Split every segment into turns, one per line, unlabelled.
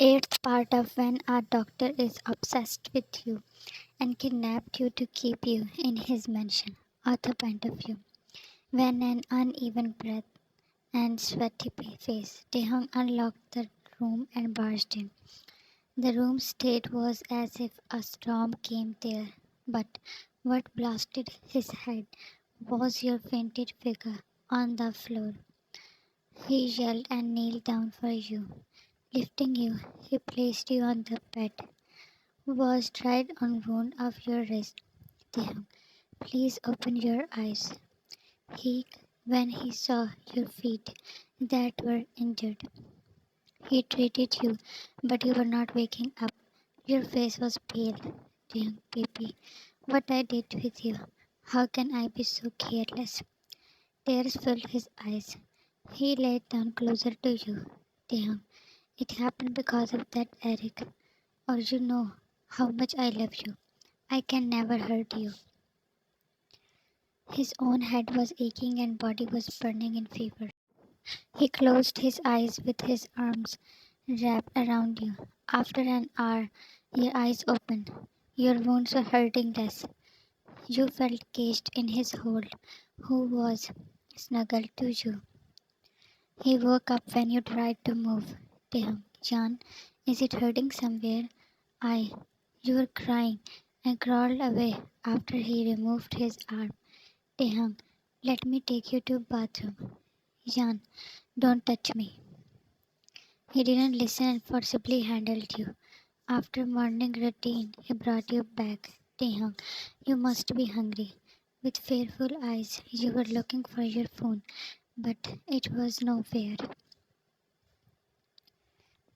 Eighth part of when a doctor is obsessed with you and kidnapped you to keep you in his mansion. Author point of view. When an uneven breath and sweaty face, Taehyung unlocked the room and barged in. The room's state was as if a storm came there, but what blasted his head was your fainted figure on the floor. He yelled and kneeled down for you. Lifting you, he placed you on the bed. Was dried on wound of your wrist. Taehyung, please open your eyes. He, when he saw your feet that were injured, he treated you, but you were not waking up. Your face was pale. Taehyung, baby, what I did with you. How can I be so careless? Tears filled his eyes. He laid down closer to you. Taehyung, it happened because of that Eric. Or you know how much I love you. I can never hurt you. His own head was aching and body was burning in fever. He closed his eyes with his arms wrapped around you. After an hour, your eyes opened. Your wounds were hurting less. You felt caged in his hold, who was snuggled to you. He woke up when you tried to move. Taehyung, Jan, is it hurting somewhere? I. You were crying and crawled away after he removed his arm. Taehyung, let me take you to bathroom. Jan, don't touch me. He didn't listen and forcibly handled you. After morning routine, he brought you back. Taehyung, you must be hungry. With fearful eyes, you were looking for your phone, but it was nowhere.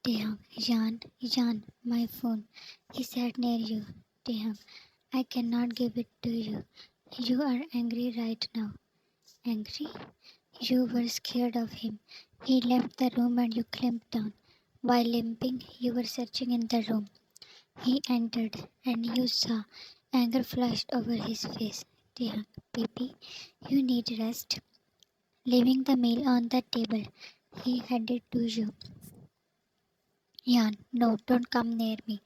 Taehyung, Jan, my phone. He sat near you. Taehyung, I cannot give it to you. You are angry right now. Angry? You were scared of him. He left the room and you clamped down. While limping, you were searching in the room. He entered and you saw anger flushed over his face. Taehyung, baby, you need rest. Leaving the meal on the table, he handed to you. Jan, no, don't come near me.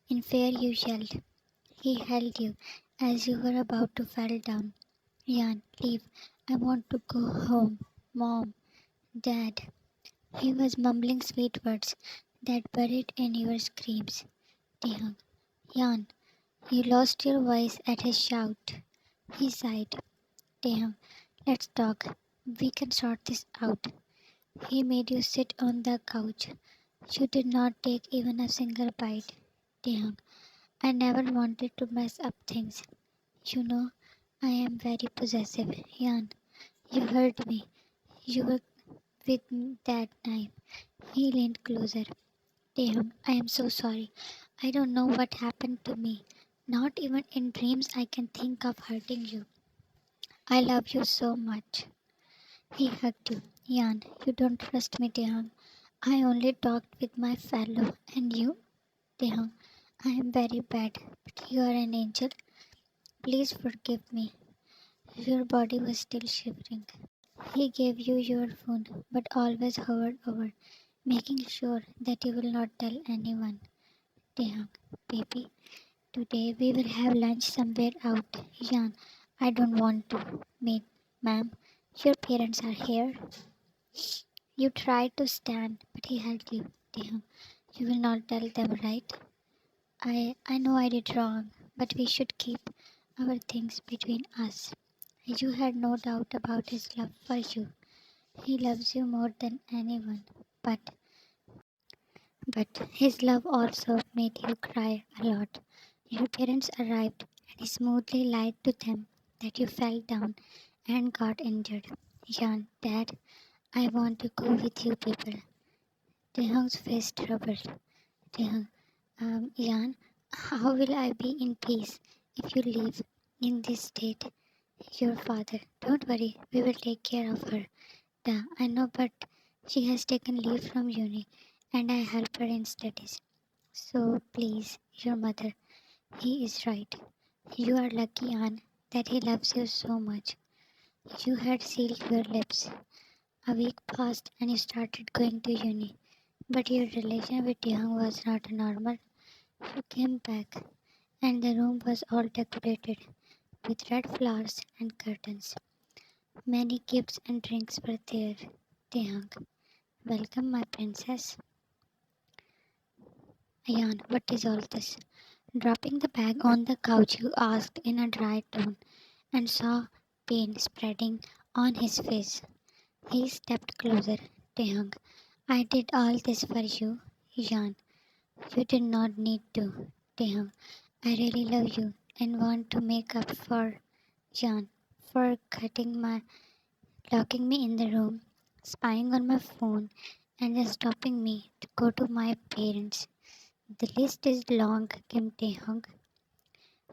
In fear, you yelled. He held you as you were about to fall down. Jan, leave. I want to go home. Mom, Dad. He was mumbling sweet words that buried in your screams. Taehyung, Jan, you lost your voice at his shout. He sighed. Taehyung, let's talk. We can sort this out. He made you sit on the couch. You did not take even a single bite. Taehyung, I never wanted to mess up things. You know, I am very possessive. Jan, you hurt me. You were with that knife. He leaned closer. Taehyung, I am so sorry. I don't know what happened to me. Not even in dreams I can think of hurting you. I love you so much. He hugged you. Jan, you don't trust me, Taehyung. I only talked with my fellow. And you? Taehyung, I am very bad, but you are an angel. Please forgive me. Your body was still shivering. He gave you your phone, but always hovered over, making sure that you will not tell anyone. Taehyung, baby, today we will have lunch somewhere out. Jan, I don't want to. Meet, ma'am, your parents are here. You tried to stand, but he held you. Taehyung, you will not tell them, right? I know I did wrong, but we should keep our things between us. You had no doubt about his love for you. He loves you more than anyone. But but his love also made you cry a lot. Your parents arrived and he smoothly lied to them that you fell down and got injured. Jan, Dad, I want to go with you people. Taehyung's face troubled. Taehyung, Jan, how will I be in peace if you leave in this state? Your father, don't worry, we will take care of her. I know, but she has taken leave from uni and I help her in studies. So please, your mother, he is right. You are lucky, Anne, that he loves you so much. You had sealed your lips. A week passed and you started going to uni. But your relation with Taehyung was not normal. You came back, and the room was all decorated with red flowers and curtains. Many gifts and drinks were there. Taehyung, welcome, my princess. Ayan, what is all this? Dropping the bag on the couch, you asked in a dry tone, and saw pain spreading on his face. He stepped closer. Taehyung, I did all this for you, Jan. You did not need to. Taehyung, I really love you and want to make up for Jan for locking me in the room, spying on my phone, and then stopping me to go to my parents. The list is long, Kim Taehyung.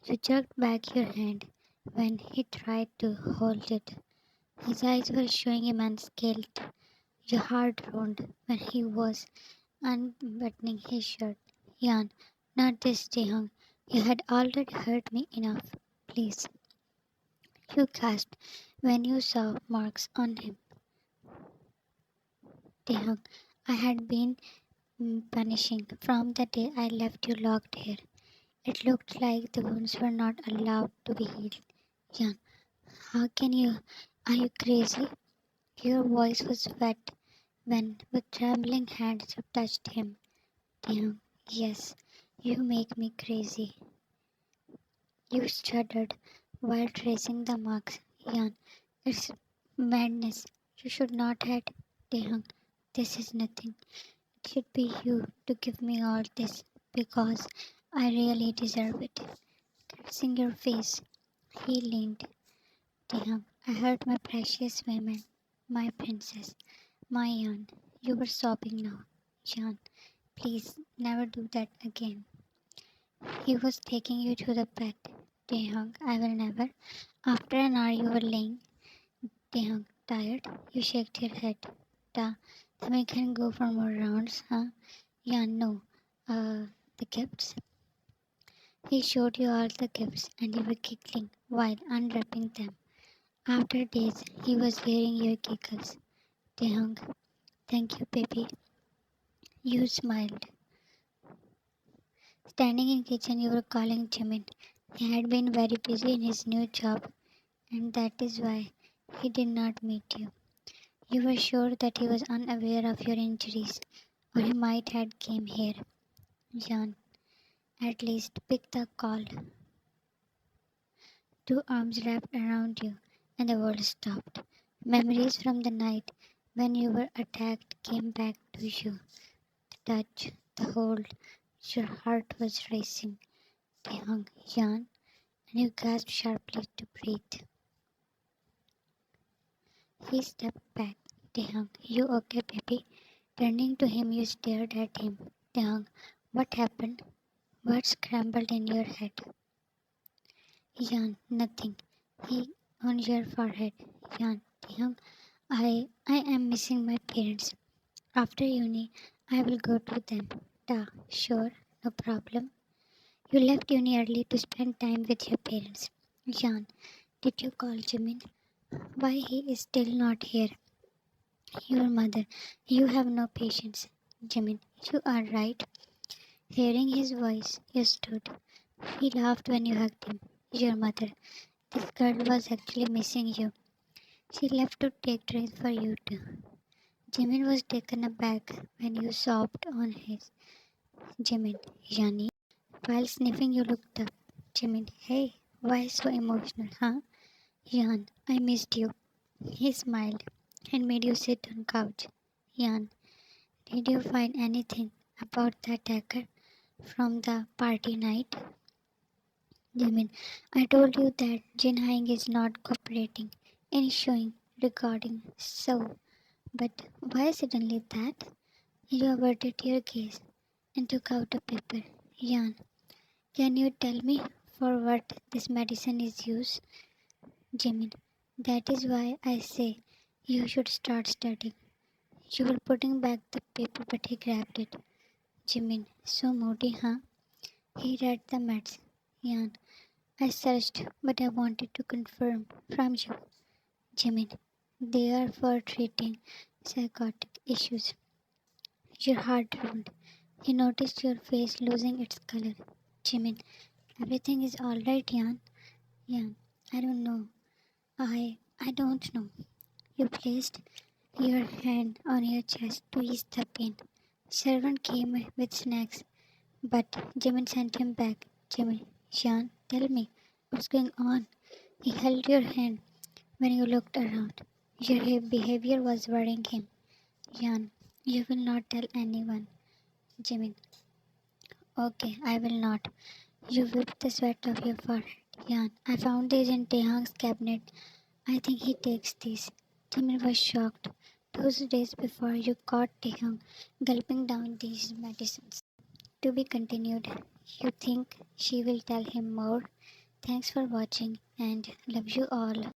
You jerked back your hand when he tried to hold it. His eyes were showing immense guilt. Your heart roared when he was unbuttoning his shirt. Jan, not this, Taehyung. You had already hurt me enough. Please. You gasped when you saw marks on him. Taehyung, I had been punishing from the day I left you locked here. It looked like the wounds were not allowed to be healed. Jan, how can you? Are you crazy? Your voice was wet when, with trembling hands, you touched him. Taehyung, yes, you make me crazy. You shuddered while tracing the marks. Jan, it's madness. You should not have. Taehyung, this is nothing. It should be you to give me all this because I really deserve it. Kissing your face, he leaned. Taehyung, I hurt my precious woman, my princess, my Jan. You were sobbing now. Jan, please never do that again. He was taking you to the bed. Taehyung, I will never. After an hour you were laying. Taehyung, tired? You shook your head. Ta, then we can go for more rounds, huh? Yeah, no. The gifts? He showed you all the gifts and you were giggling while unwrapping them. After days, he was hearing your giggles. Taehyung, thank you, baby. You smiled. Standing in kitchen, you were calling Jimin. He had been very busy in his new job, and that is why he did not meet you. You were sure that he was unaware of your injuries, or he might have came here. Jan, at least pick the call. Two arms wrapped around you, and the world stopped. Memories from the night when you were attacked came back to you. The touch, the hold, your heart was racing. They hung Jan, and you gasped sharply to breathe. He stepped back. Taehyung, you okay, baby? Turning to him, you stared at him. Taehyung, what happened? What scrambled in your head? Jan, nothing. He on your forehead. Jan, Taehyung, I am missing my parents. After uni, I will go to them. Ta, sure, no problem. You left uni early to spend time with your parents. Jan, did you call Jimin? Why he is still not here? Your mother. You have no patience. Jimin, you are right. Hearing his voice, you stood. He laughed when you hugged him. Your mother. This girl was actually missing you. She left to take train for you too. Jimin was taken aback when you sobbed on his. Jimin, Yani. While sniffing, you looked up. Jimin, hey, why so emotional, huh? Yan, I missed you. He smiled and made you sit on couch. Yan, did you find anything about the attacker from the party night? Jimin, I told you that Jinhaing is not cooperating in showing recording, so, but why suddenly that? You averted your gaze and took out a paper. Yan, can you tell me for what this medicine is used? Jimin, that is why I say you should start studying. You were putting back the paper, but he grabbed it. Jimin, so moody, huh? He read the meds. Yan, I searched, but I wanted to confirm from you. Jimin, they are for treating psychotic issues. Your heart dropped. He noticed your face losing its color. Jimin, everything is alright, Yan. Yan, I don't know. I don't know. You placed your hand on your chest to ease the pain. Servant came with snacks, but Jimin sent him back. Jimin, Yan, tell me, what's going on? He held your hand when you looked around. Your behavior was worrying him. Yan, you will not tell anyone. Jimin, okay, I will not. You whipped the sweat off your forehead. Yan, I found these in Taehyung's cabinet. I think he takes these. Jimin was shocked. 2 days before you caught Taehyung gulping down these medicines. To be continued. You think she will tell him more? Thanks for watching and love you all.